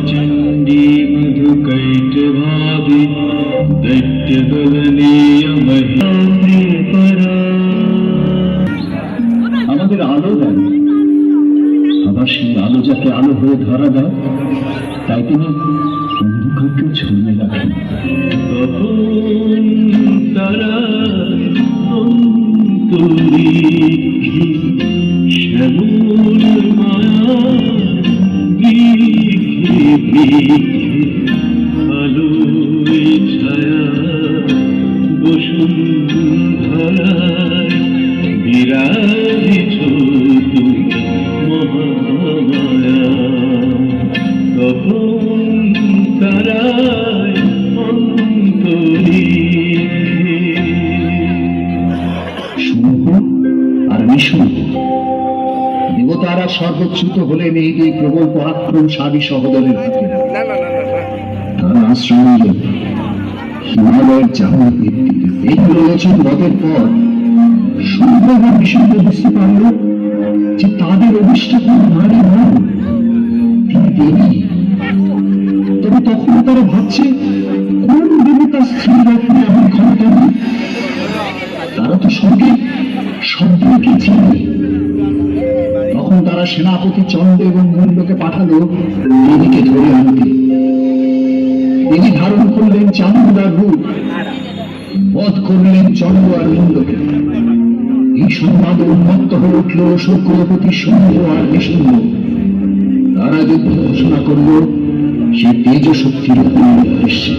चंडी मधुकैटभावि दैत्यदलनीय महिपरा আমাদের আলো দেন, আবার সেই আলো যাতে আলো হয়ে ধরা দেয়, তাই তিনি অন্ধকারকে ছড়িয়ে রাখেন। তখন তারা অন্তরীক্ষে শ্যামল মায়া বৃক্ষে বৃক্ষে আলোয় ছায়া বসুন্ধরায় বিরাজিছ তুমি মহামায়া। তখন তারায় অন্তরীক্ষে শুনব আর নিশুনব। দেবতারা সর্বচ্যুত হলেন এই দুই প্রবল পরাক্রমশালী সহোদরের হাতে। তারা আশ্রয় নিলেন হিমালয়ের জামুর ভিত্তিতে। এই প্রয়োজন বদের পর সুন্দর বিষয়টা বুঝতে পারল যে তাদের অভিষ্ট নারী নন, তিনি দেবী। তবে তখন তারা ভাবছে কোন দেবতা স্ত্রী রাখলে এমন ক্ষমতা নেই। তারা তো সঙ্গে শব্দকে চিনে। তখন তারা সেনাপতি চন্দ্র এবং মুন্ডকে পাঠালো দেবীকে ধরে আনতে। দেবী ধারণ করলেন চামুন্ডার রূপ, বধ করলেন চন্দ্র আর মুন্ডকে। এই সংবাদে উন্মত্ত হয়ে উঠল শুক্রপতি শুম্ভ আর নিশুম্ভ। তারা যুদ্ধ ঘোষণা করল সে তেজ শক্তির উদ্দেশ্যে।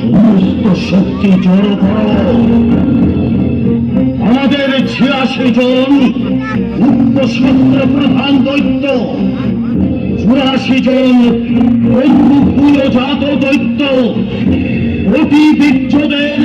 সমস্ত শক্তি জড়ো করো। আমাদের ৮৬ জন উচ্চশস্ত্র প্রধান দৈত্য, ৮৪ জন কুলজাত দৈত্য, অতি বীর্যদের